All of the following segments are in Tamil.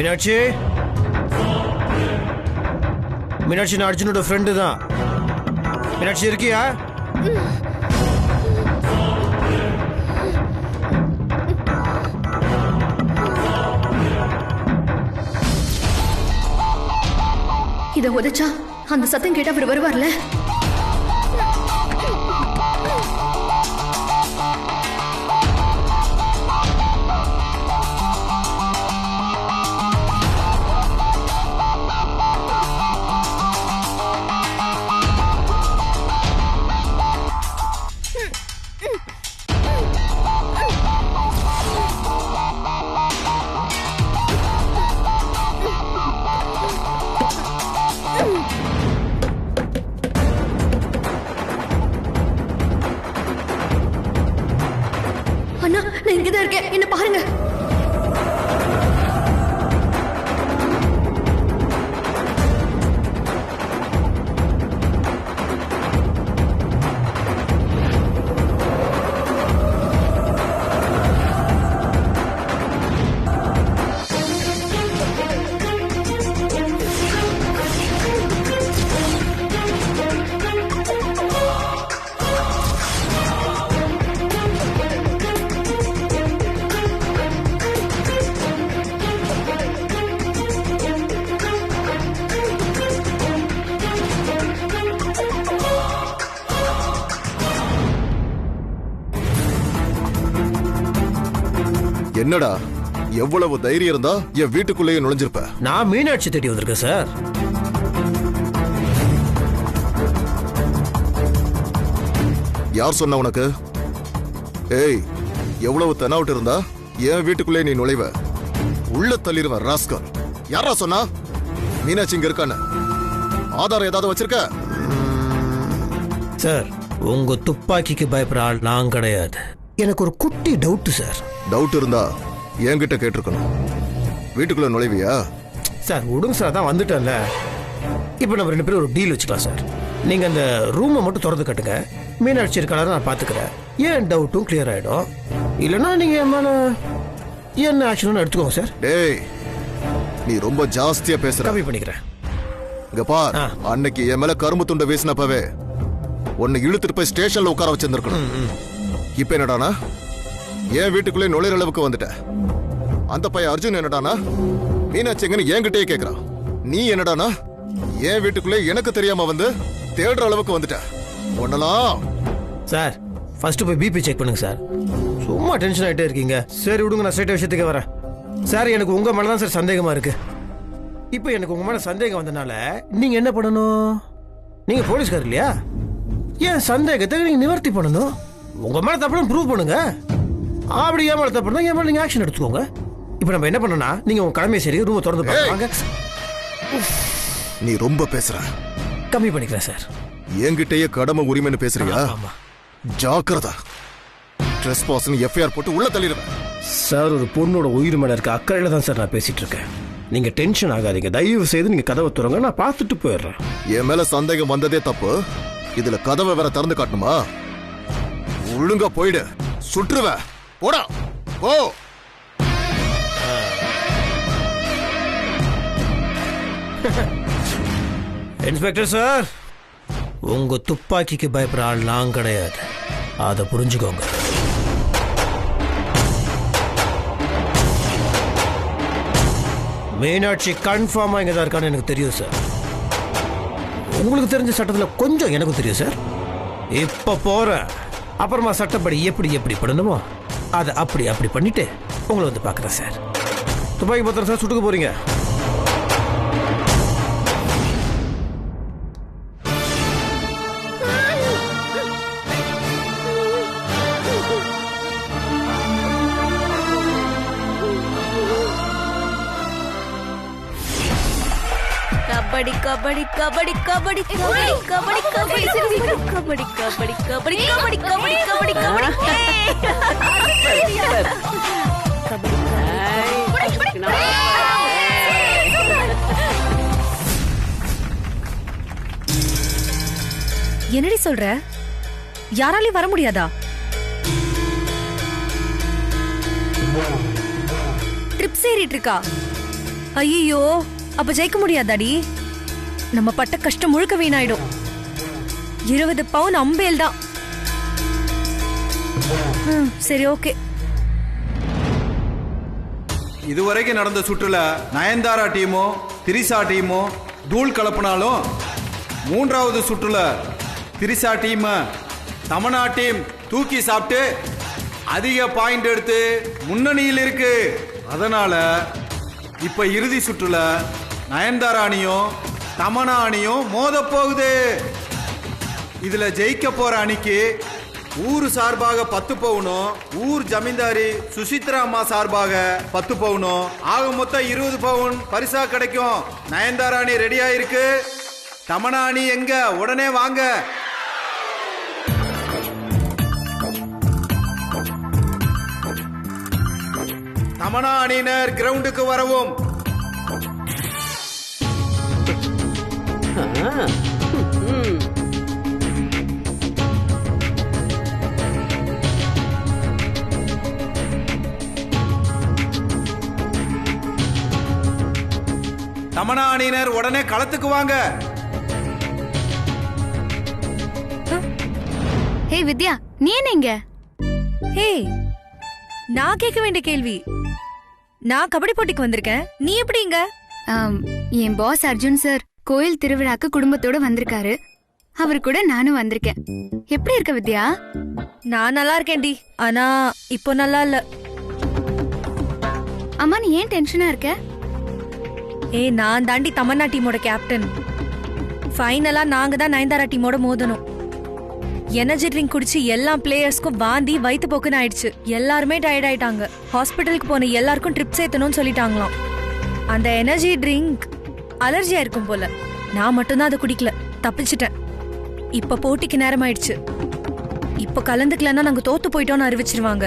மீனாட்சி மீனாட்சி நான் அர்ஜுனோட ஃப்ரெண்டு தான். மீனாட்சி இருக்கியா? இதை உதைச்சா அந்த சத்தம் கேட்டா அவர் வருவார்ல. அண்ணா நான் இங்கதான் இருக்கேன், என்ன பாருங்க. என்னடா எவ்வளவு தைரியம் இருந்தா என் வீட்டுக்குள்ளேயே நுழைஞ்சிருப்ப? நான் மீனாட்சி தேடி வந்திருக்கேன் சார். யார் சொன்ன உனக்கு? ஏய், எவ்வளவு தெனாவட்டு இருந்தா என் வீட்டுக்குள்ளே நீ நுழைவ? உள்ள தள்ளிடுவேன் ராஸ்கல். யாரா சொன்னா மீனாட்சி இங்க இருக்கான்னு? ஆதாரம் ஏதாவது வச்சிருக்க? சார், உங்க துப்பாக்கிக்கு பயப்படுற ஆள் நான் கிடையாது. எனக்கு ஒரு குட்டி டவுட் சார். டவுட் இருந்தா என்கிட்ட கேட்டிருக்கணும். வீட்டுக்குள்ள நுழைவியா? சார் விடுங்க சார், தான் வந்துட்டேன்ல. இப்போ நம்ம 2 பேரும் ஒரு டீல் வச்சுக்கலாம் சார். நீங்க அந்த ரூமை மட்டும் திறந்து கட்டுங்க, மீனாட்சி இருக்காளா நான் பாத்துக்கிறேன். ஏன் டவுட்டும் கிளியர் ஆயிடும். இல்லைன்னா நீங்க என் மேல என்ன ஆக்ஷன் எடுத்துக்கோங்க சார். டேய், நீ ரொம்ப ஜாஸ்தியா பேசுற. கம்மி பண்ணிக்கிறேன். இங்க பார், அன்னைக்கு என் மேல கரும்பு துண்டை வீசினப்பவே உன்னை இழுத்துட்டு போய் ஸ்டேஷன்ல உட்கார வச்சிருந்திருக்கணும். இப்ப என்னடானா என் வீட்டுக்குள்ளே நுழைற அளவுக்கு வந்துட்ட. அந்த பையன் அர்ஜுன் என்னடானா மீனாட்சி எங்கன்னு என்கிட்டயே கேக்குறான். நீ என்னடானா என் வீட்டுக்குள்ளே எனக்கு தெரியாம வந்து தேடுற அளவுக்கு வந்துட்ட. ஒன்னலாம் சார், ஃபர்ஸ்ட் போய் பிபி செக் பண்ணுங்க சார். சும்மா டென்ஷன் ஆகிட்டே இருக்கீங்க. சரி விடுங்க, நான் ஸ்ட்ரைட்டாக விஷயத்துக்கு வரேன். சார், எனக்கு உங்கள் மேலே தான் சார் சந்தேகமாக இருக்கு. இப்போ எனக்கு உங்கள் மேலே சந்தேகம் வந்தனால நீங்கள் என்ன பண்ணணும்? நீங்கள் போலீஸ்கார் இல்லையா? ஏன் சந்தேகத்தை நீங்கள் நிவர்த்தி பண்ணணும். உங்கள் மேலே தப்புன்னு ப்ரூவ் பண்ணுங்க. அப்படி ஏன் மேலே தப்புனா என் மேலே நீங்கள் ஆக்ஷன் எடுத்துக்கோங்க. இப்போ நம்ம என்ன பண்ணோம்னா, நீங்கள் உங்கள் கடமையை சரி ரூமை திறந்து பார்ப்பாங்க. நீ ரொம்ப பேசுற. கம்மி பண்ணிக்கிறேன் சார். என்கிட்டயே கடமை உரிமைன்னு பேசுறியா? ஜாக்கிரதா. ட்ரெஸ்பாஸ்னு எஃப்ஐஆர் போட்டு உள்ள தள்ளிடுவேன். சார், ஒரு பொண்ணோட உயிர் மேல இருக்க அக்கறையில தான் சார் நான் பேசிட்டு இருக்கேன். நீங்க டென்ஷன் ஆகாதீங்க. தயவு செய்து நீங்க கதவை துறங்க, நான் பார்த்துட்டு போயிடுறேன். என் மேல சந்தேகம் வந்ததே தப்பு. இதுல கதவை வேற திறந்து காட்டணுமா? ஒழுங்கா போயிடு, சுற்றுவேன். போடா போ. இன்ஸ்பெக்டர் சார், உங்க துப்பாக்கிக்கு பயப்படுற ஆள் நான் கிடையாது. அதை புரிஞ்சுக்கோங்க. மீனாட்சி கன்ஃபார்மா இங்க தான் இருக்கான்னு எனக்கு தெரியும் சார். உங்களுக்கு தெரிஞ்ச சட்டத்தில் கொஞ்சம் எனக்கும் தெரியும் சார். இப்ப போறேன். அப்புறமா சட்டப்படி எப்படி எப்படி பண்ணணுமோ அதை அப்படி அப்படி பண்ணிட்டு உங்களை வந்து பார்க்குறேன் சார். துப்பாக்கி பத்திரம் சார், சுட்டுக்க போறீங்க. கபடி கபடி கபடி கபடி கபடி கபடி கபடி கபடி கபடி கபடி கபடி கபடி கபடி என்னடி சொல்ற? யாராலையும் வர முடியாதா? ட்ரிப்ஸ் ஏறிட்டு இருக்கா? ஐயோ, அப்ப ஜெயிக்க முடியாதாடி? நம்ம பட்ட கஷ்டம் முழுக்க வீணாயிடும். 20 பவுன் அம்பேல் தான். சரி, ஓகே. இதுவரைக்கும் நடந்த சுற்றுல நயன்தாரா டீமோ திரிசா டீமோ தூள் கலப்பினாலும் 3வது சுற்றுல திரிசா டீம் தமன்னா டீம் தூக்கி சாப்பிட்டு அதிக பாயிண்ட் எடுத்து முன்னணியில் இருக்கு. அதனால இப்ப இறுதி சுற்றுல நயன்தாரா அணியும் தமன்னா அணியும் மோத போகுது. இதுல ஜெயிக்க போற அணிக்கு ஊர் சார்பாக 10 பவுனும், ஊர் ஜமீன்தாரி சுசித்ரா அம்மா சார்பாக 10 பவுனும், ஆக மொத்தம் 20 பவுன் பரிசா கிடைக்கும். நயன்தாரா அணி ரெடியா இருக்கு. தமன்னா அணி எங்க? உடனே வாங்க. தமன்னா அணியினர் கிரவுண்டுக்கு வரவும். தமன்னா அணியினர் உடனே களத்துக்கு வாங்க. ஹே வித்யா, நீ என்ன இங்க? ஹே, நான் கேட்க வேண்டிய கேள்வி. நான் கபடி போட்டிக்கு வந்திருக்கேன், நீ எப்படி இங்க? என் பாஸ் அர்ஜுன் சார் கோயில் திருவிழாக்கு குடும்பத்தோட வந்திருக்காரு. அவர் கூட நானும் வந்திருக்கேன். எப்படி இருக்க வித்யா? நான் நல்லா இருக்கேன்டி, ஆனா இப்போ நல்லா இல்ல. அம்மா, நீ ஏன் டென்ஷனா இருக்க? நான் தாண்டி தமன்னா டீமோட கேப்டன். ஃபைனலா நாங்க தான் நயன்தாரா டீமோட மோதணும். எனர்ஜி ட்ரிங்க் குடிச்சு எல்லா பிளேயர்ஸ்க்கும் வாந்தி வயித்து போக்குன்னு ஆயிடுச்சு. எல்லாருமே டயர்ட் ஆயிட்டாங்க. ஹாஸ்பிட்டலுக்கு போன எல்லாருக்கும் ட்ரிப்ஸ் ஏத்தணும்னு சொல்லிட்டாங்களாம். அந்த எனர்ஜி ட்ரிங்க் அலர்ஜியா இருக்கும் போல. நான் மட்டும்தான் அதை குடிக்கல, தப்பிச்சிட்டேன். இப்ப போட்டிக்கு நேரம் ஆயிடுச்சு. இப்ப கலந்துக்கலன்னா நாங்க தோத்து போயிட்டோம்னு அறிவிச்சிருவாங்க.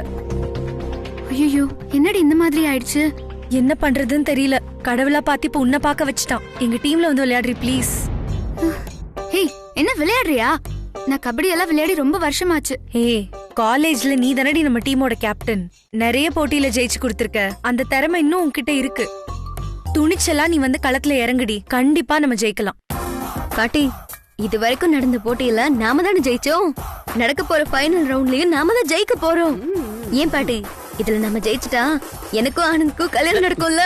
ஐயோ, என்னடி இந்த மாதிரி ஆயிடுச்சு? என்ன பண்றதுன்னு தெரியல. கடவுளா பாத்து இப்ப உன்னை பார்க்க வச்சுட்டான். எங்க டீம்ல வந்து விளையாடுறீ ப்ளீஸ். ஹே, என்ன விளையாடுறியா? நான் கபடி எல்லாம் விளையாடி ரொம்ப வருஷமாச்சு. காலேஜ்ல நீ தானடி நம்ம டீமோட கேப்டன். நிறைய போட்டியில ஜெயிச்சு கொடுத்திருக்க. அந்த திறமை இன்னும் உன்கிட்ட இருக்கு. துணிச்சலா நீ வந்து களத்துல இறங்குடி. கண்டிப்பா நம்ம ஜெயிக்கலாம். பாட்டி, இது வரைக்கும் நடந்த போட்டியில நாம தானே ஜெயிச்சோம். நடக்க போற ஃபைனல் ரவுண்ட்லயும் நாம தான் ஜெயிக்க போறோம். ஏன் பாட்டி, இதுல நம்ம ஜெயிச்சுட்டா எனக்கும் ஆனந்துக்கும் கல்யாணம் நடக்கும்ல?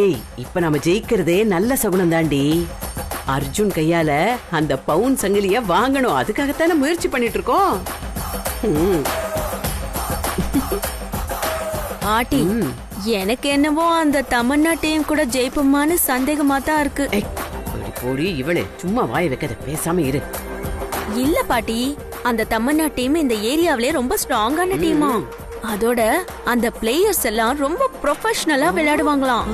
ஏய், இப்ப நம்ம ஜெயிக்கிறதே நல்ல சகுனம் தாண்டி. அர்ஜுன் கையால அந்த பவுன் சங்கிலிய வாங்கணும். அதுக்காகத்தானே முயற்சி பண்ணிட்டு இருக்கோம். ஆட்டி, எனக்கு என்னவோ அந்த தமன்னா டீம் கூட ஜெயிப்போமான்னு சந்தேகமா தான் இருக்கு. போடி இவளே, சும்மா வாய் வைக்காத, பேசாம இரு. இல்ல பாட்டி, அந்த தமன்னா டீம் இந்த ஏரியாவிலே ரொம்ப ஸ்ட்ராங்கான டீமா. அதோட அந்த பிளேயர்ஸ் எல்லாம் ரொம்ப ப்ரொஃபஷனலா விளையாடுவாங்களாம்.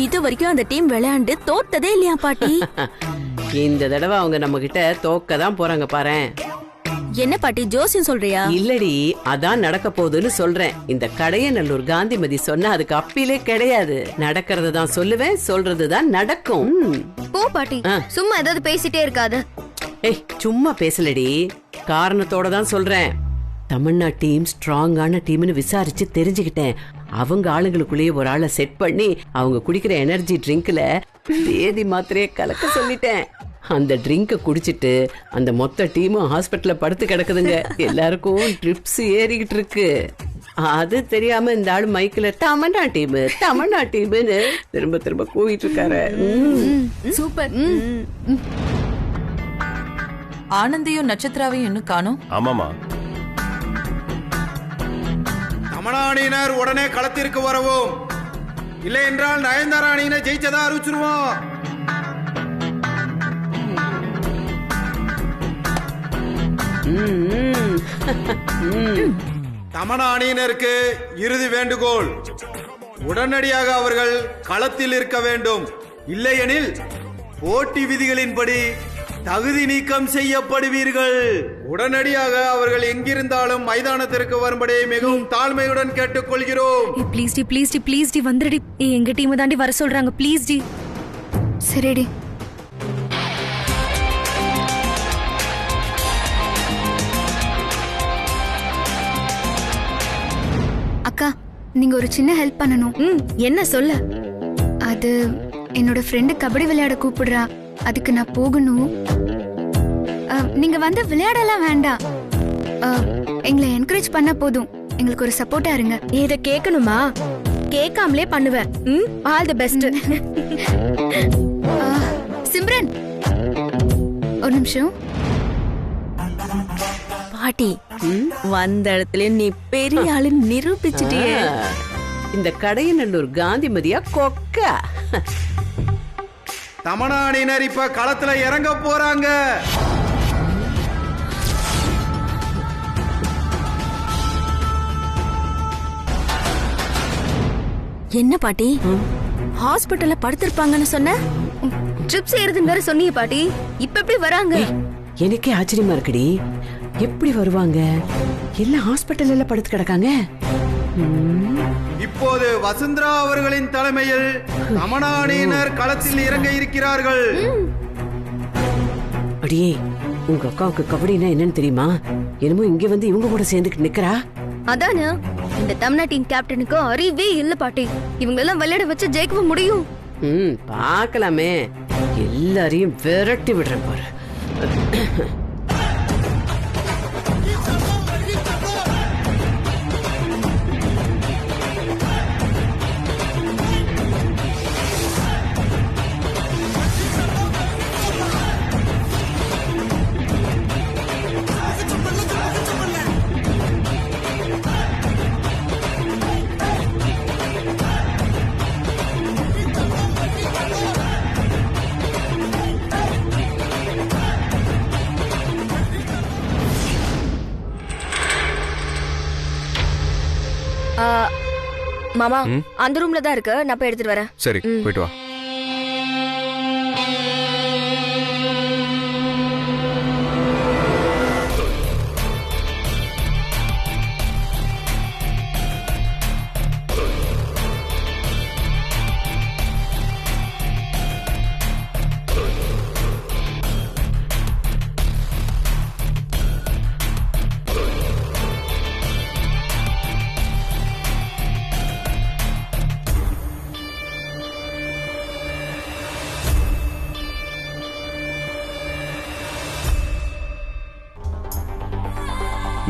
இது வரைக்கும் அந்த டீம் விளையாண்டு தோத்ததே இல்லையா பாட்டி? இந்த தடவை அவங்க நம்ம கிட்ட தோக்க தான் போறாங்க பாரு. என்ன பாட்டி, ஜோசியம் சொல்றியா? இல்லடி, அதான் நடக்க போகுதுன்னு சொல்றேன். இந்த கடையநல்லூர் காந்திமதி சொன்னா அதுக்கு அப்பிலே கிடையாது. நடக்கிறத தான் சொல்லுவேன், சொல்றதுதான் நடக்கும். போ பாட்டி, சும்மா ஏதாவது பேசிட்டே இருக்காத. ஏய், சும்மா பேசலடி, காரணத்தோட தான் சொல்றேன். தமன்னா டீம் ஸ்ட்ராங்கான டீம்னு விசாரிச்சு தெரிஞ்சுக்கிட்டேன். அவங்க ஆளுங்களுக்குள்ளேயே ஒரு ஆளை செட் பண்ணி அவங்க குடிக்கிற எனர்ஜி ட்ரிங்க்ல தேதி மாத்திரையே கலக்க சொல்லிட்டேன். அந்த ட்ரிங்க குடிச்சிட்டு அந்த மொத்த டீமும் ஹாஸ்பிட்டல்ல படுத்து கிடக்குதுங்க. எல்லாருக்கும் ட்ரிப்ஸ் ஏறிக்கிட்டு இருக்கு. அது தெரியாம இந்த ஆளு மைக்கில் தமன்னா டீம்னு திரும்ப திரும்ப கூவிட்டு இருக்காரு. சூப்பர். ஆனந்தியும் நட்சத்திராவையும் இன்னும் காணோம். ஆமாமா. தமன்னா அணியினர் உடனே களத்திற்கு வரவும். இல்லை என்றால் நயன்தாரா அணியினர் ஜெயிச்சதா அறிவிச்சிருவோம். தமன்னா அணியினருக்கு இறுதி வேண்டுகோள். உடனடியாக அவர்கள் களத்தில் இருக்க வேண்டும். இல்லையெனில் போட்டி விதிகளின்படி தகுதி நீக்கம் செய்யப்படுவீர்கள். உடனடியாக அவர்கள் எங்கிருந்தாலும் மைதானத்திற்கு வரும்படி மிகவும் தாழ்மையுடன் கேட்டுக்கொள்கிறோம். ப்ளீஸ் டி வந்துடி. எங்க டீம் தாண்டி வர சொல்றாங்க. ப்ளீஸ் டி. சரிடி. அக்கா, நீங்க ஒரு சின்ன ஹெல்ப் பண்ணணும். என்ன சொல்ல? அது என்னோட ஃப்ரெண்டு கபடி விளையாட கூப்பிடுறா, அதுக்கு நான் போகணும். நீங்க வந்து விளையாடலாம் வேண்டாம், எங்களை என்கரேஜ் பண்ண போதும். எங்களுக்கு ஒரு சப்போர்ட்டா இருங்க. இத கேட்கணுமா? கேட்காமலே பண்ணுவேன். All the best. சிம்ரன் ஒரு நிமிஷம். பாட்டி வந்த இடத்துல நீ பெரிய ஆளு நிரூபிச்சிட்டியே. இந்த கடையநல்லூர் காந்திமதியா கொக்கா. தமிழ்நாடினர் இப்ப களத்துல இறங்க போறாங்க. என்ன பாட்டி ஹாஸ்பிட்டல்ல படுத்திருப்பாங்கன்னு சொன்ன? ட்ரிப்ஸ் ஏறுதுன்னு வேற சொன்னீங்க பாட்டி. இப்ப எப்படி வராங்க? எனக்கே ஆச்சரியமா இருக்குடி. எப்படி வருவாங்க? எல்லாம் ஹாஸ்பிட்டல்ல படுத்து கிடக்காங்க. இப்போது வசுந்தரா அவர்களின் தலைமையில் தமிழ்நாடினர் களத்தில் இறங்க இருக்கிறார்கள். அடியே, உங்க அக்காவுக்கு கபடினா என்னன்னு தெரியுமா? என்னமோ இங்க வந்து இவங்க கூட சேர்ந்துட்டு நிக்கிறா. அதானே, இந்த தமிழ்நாடு டீம் கேப்டனுக்கு அறிவே இல்ல பாட்டி. இவங்க எல்லாம் விளையாட வச்சு ஜெயிக்க முடியும். பார்க்கலாமே, எல்லாரையும் விரட்டி விடுறேன் பாரு. மாமா அந்த ரூம்ல தான் இருக்கு, நான் போய் எடுத்துட்டு வரேன். சரி, போயிட்டு வா.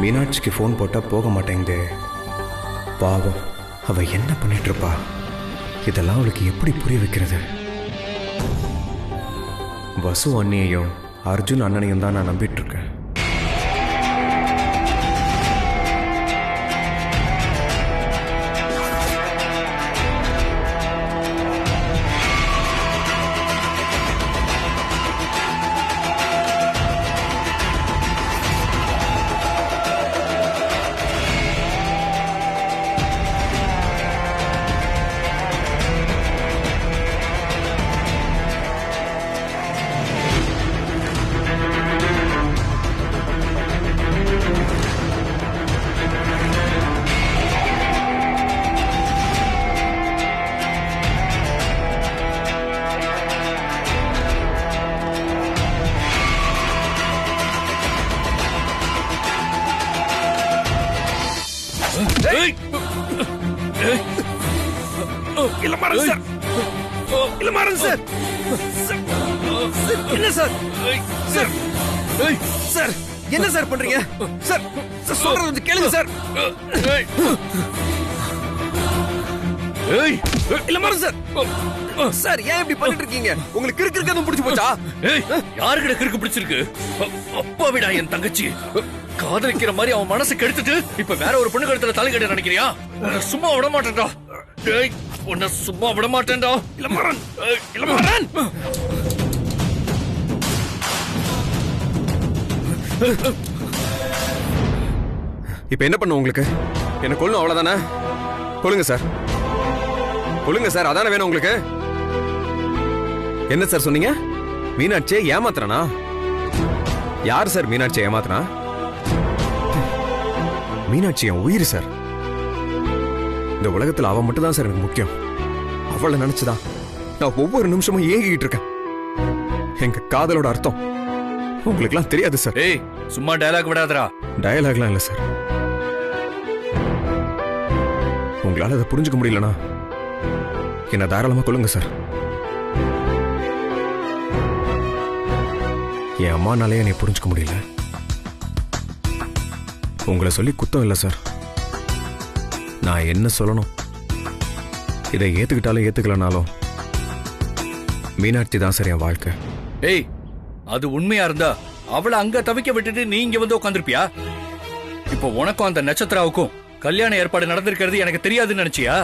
மீனாட்சிக்கு ஃபோன் போட்டால் போக மாட்டேங்குது. பாவம், அவள் என்ன பண்ணிட்டு இருப்பா? இதெல்லாம் அவளுக்கு எப்படி புரிய வைக்கிறது? வசு அண்ணியையும் அர்ஜுன் அண்ணனையும் தான் நான் நம்பிட்டு இருக்கேன். என்ன சார் பண்றீங்க? சார் சொல்றது வந்து கேளுங்க சார். இளமாறன் சார், சார் ஏன் இப்படி பண்ணிட்டு இருக்கீங்க? உங்களுக்கு கிறுக்கு இருக்காது பிடிச்சு போச்சா? யாருக்கிட்ட கிறுக்கு பிடிச்சிருக்கு? அப்பாவிடா என் தங்கச்சி. காதலிக்கிற மாதிரி அவன் மனசு கெடுத்துட்டு இப்ப வேற ஒரு பொண்ணு கழுத்துல தலை கட்ட நினைக்கிறியா? சும்மா விட மாட்டேன்டா. உன்னை சும்மா விட மாட்டேன்டா. இளமாறன், இளமாறன். இப்ப என்ன பண்ண உங்களுக்கு? என்ன கொல்லணும் அவ்வளவுதானே? கொல்லுங்க சார், கொல்லுங்க சார், அதானே வேணும் உங்களுக்கு? என்ன சார் சொன்னீங்க? மீனாட்சியை ஏமாத்துறானா? யார் சார் மீனாட்சியை ஏமாத்துறா? மீனாட்சி என் உயிர் சார். இந்த உலகத்துல அவ மட்டும் தான் சார் எனக்கு முக்கியம். அவளை நினைச்சுதான் நான் ஒவ்வொரு நிமிஷமும் ஏங்கிட்டு இருக்கேன். எங்க காதலோட அர்த்தம் உங்களுக்குலாம் தெரியாது சார். ஏய், சும்மா டயலாக் விடாதடா. டயலாக்லாம் இல்ல சார். உங்களால அதை புரிஞ்சுக்க முடியலனா என்ன தாராளமா கொள்ளுங்க சார். என் அம்மானாலே என்னை புரிஞ்சுக்க முடியல. உங்களை சொல்லி குத்தம் இல்லை சார். நான் என்ன சொல்லணும், இதை ஏத்துக்கிட்டாலும் ஏத்துக்கலனாலும் மீனாட்சி தான் சார் என் வாழ்க்கை. ஏய், அது உண்மையா இருந்தா அவளை அங்க தவிக்க விட்டுட்டு நீ இங்க வந்து உட்காந்துருப்பியா? இப்போ உனக்கும் அந்த நட்சத்திராவுக்கும் கல்யாண ஏற்பாடு நடந்திருக்கிறது எனக்கு தெரியாதுன்னு நினைச்சியா?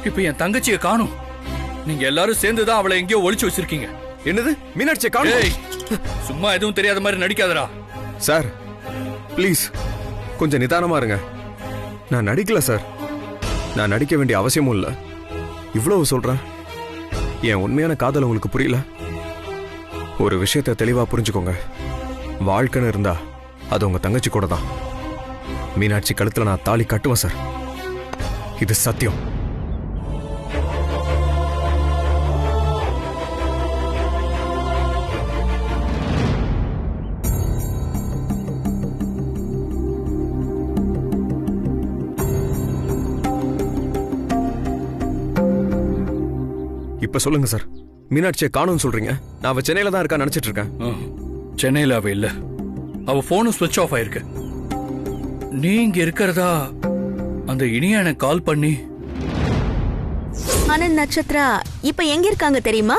இப்ப என் தங்கச்சியை காணும். நீங்க எல்லாரும் சேர்ந்துதான் அவளை எங்கேயோ ஒளிச்சு வச்சிருக்கீங்க. என்னது மீனாட்சியை காணும்? சும்மா எதுவும் தெரியாத மாதிரி நடிக்காதடா. சார் ப்ளீஸ் கொஞ்சம் நிதானமா இருங்க. நான் நடிக்கல சார். நான் நடிக்க வேண்டிய அவசியமும் இல்லை. இவ்வளவு சொல்றேன். என் உண்மையான காதல் உங்களுக்கு புரியல? ஒரு விஷயத்தை தெளிவா புரிஞ்சுக்கோங்க. வாழ்க்கைன்னு இருந்தா அது உங்க தங்கச்சி கூட தான். மீனாட்சி கழுத்துல நான் தாலி கட்டுவேன் சார். இது சத்தியம். இப்ப சொல்லுங்க சார், மீனாட்சியை காணும்னு சொல்றீங்க. நான் அவ சென்னையில தான் இருக்கா நினைச்சிட்டு இருக்கேன். சென்னையில அவ இல்ல. அவ போனும் ஸ்விட்ச் ஆஃப் ஆயிருக்கு. நீங்க இருக்கிறதா அந்த இனியா எனக்கு கால் பண்ணி. ஆனந்த் நட்சத்திரா இப்ப எங்க இருக்காங்க தெரியுமா?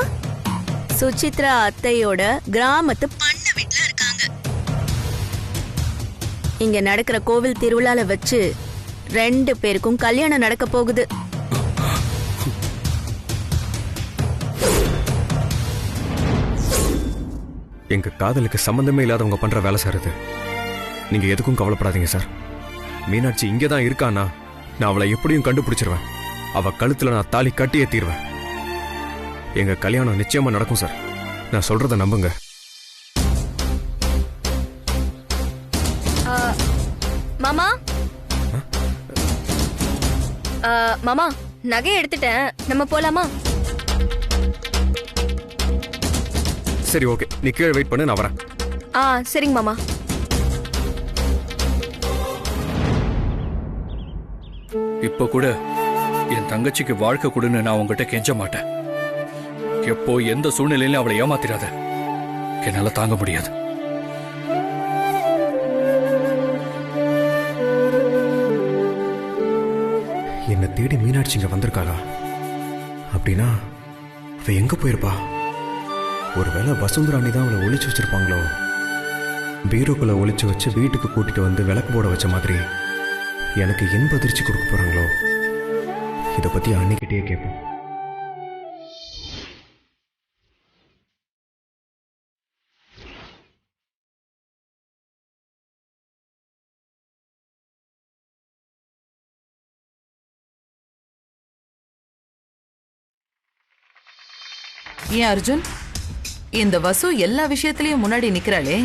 சுசித்ரா அத்தையோட கிராமத்து பண்ண வீட்டுல இருக்காங்க. இங்க நடக்கிற கோவில் திருவிழால வச்சு 2 பேருக்கும் கல்யாணம் நடக்க போகுது. எங்க காதலுக்கு சம்பந்தமே இல்லாதவங்க பண்ற வேலை சார் இது. நீங்க எதுக்கும் கவலைப்படாதீங்க சார். மீனாட்சி இங்கதான் இருக்கானா நான் அவளை எப்படியும் கண்டுபிடிச்சிருவேன். அவ கழுத்துல நான் தாலி கட்டியே தீர்வேன். எங்க கல்யாணம் நிச்சயமா நடக்கும் சார். நான் சொல்றத நம்புங்க. மாமா மாமா நகை எடுத்துட்டேன், நம்ம போலாமா? சரி ஓகே, நீ கீழே வெயிட் பண்ணு, நான் வரேன். சரிங்க மாமா. இப்ப கூட என் தங்கச்சிக்கு வாழ்க்கை கொடுன்னு நான் உங்ககிட்ட கெஞ்ச மாட்டேன். எப்போ எந்த சூழ்நிலையிலும் அவளை ஏமாத்திராத. என்னால தாங்க முடியாது. என்னை தேடி மீனாட்சி இங்க வந்திருக்காளா? அப்படின்னா அவ எங்க போயிருப்பா? ஒருவேளை வசுந்தராணி தான் அவளை ஒளிச்சு வச்சிருப்பாங்களோ? பீரோக்குள்ள ஒளிச்சு வச்சு வீட்டுக்கு கூட்டிட்டு வந்து விளக்கு போட வச்ச மாதிரி எனக்கு இன்ப அதிர்ச்சி கொடுக்க போறாங்களோ? இதை பத்தி அன்னைக்கிட்டே கேட்போம். ஏன் அர்ஜுன், இந்த வசு எல்லா விஷயத்திலயும் முன்னாடி நிக்கிறாளே,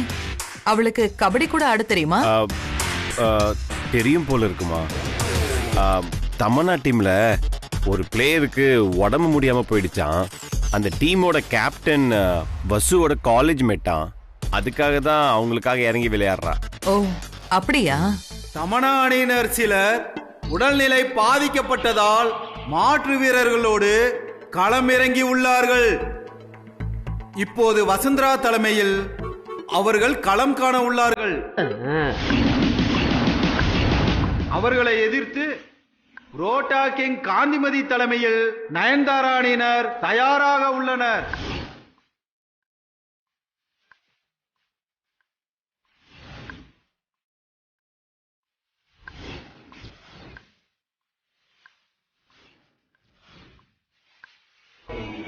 அவளுக்கு கபடி கூட ஆட தெரியுமா? தெரியும் போல இருக்குமா. தமன்னா டீம்ல ஒரு பிளேயருக்கு உடம்பு முடியாம போயிடுச்சான். அந்த டீமோட கேப்டன் வசுவோட காலேஜ் மேட்டான். அதுக்காக தான் அவங்களுக்காக இறங்கி விளையாடுறா. ஓ அப்படியா? தமன்னா அணியினர் சிலர் உடல்நிலை பாதிக்கப்பட்டதால் மாற்று வீரர்களோடு களமிறங்கி உள்ளார்கள். இப்போது வசுந்தரா தலைமையில் அவர்கள் களம் காண உள்ளார்கள். அவர்களை எதிர்த்து ரோட்டா கிங் காந்திமதி தலைமையில் நயன்தாரா அணியினர் தயாராக உள்ளனர்.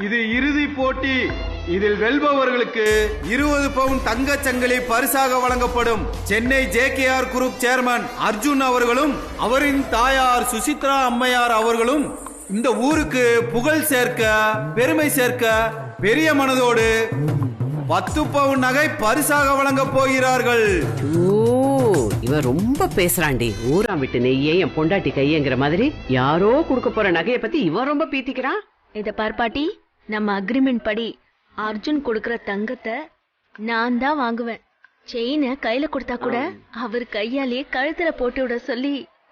இது இறுதி போட்டி. இதில் வெல்பவர்களுக்கு 20 பவுண்ட் தங்கச் சங்கிலி பரிசாக வழங்கப்படும். Chennai JKR group chairman Arjun அவர்களும் அவரின் தாயார் சுசித்ரா அம்மையார் அவர்களும் இந்த ஊருக்கு புகழ் சேர்க்க, பெருமை சேர்க்க பெரிய மனதோடு 10 பவுண்ட் நகை பரிசாக வழங்க போகிறார்கள். இவன் ரொம்ப பேசுறாண்டி. ஊராம் விட்டு நெய்யே என் பொண்டாட்டி கையங்கிற மாதிரி யாரோ கொடுக்க போற நகையை பத்தி இவன் ரொம்ப பீத்திக்கிறான். இத பார்ப்பாட்டி, நம்ம அக்ரிமெண்ட் படி அர்ஜுன் கொடுக்கற தங்கத்தை நான் தான் வாங்குவேன். செயினை கையில கொடுத்தா கூட அவர் கையாலே கழுத்துல போட்டு விட சொல்லி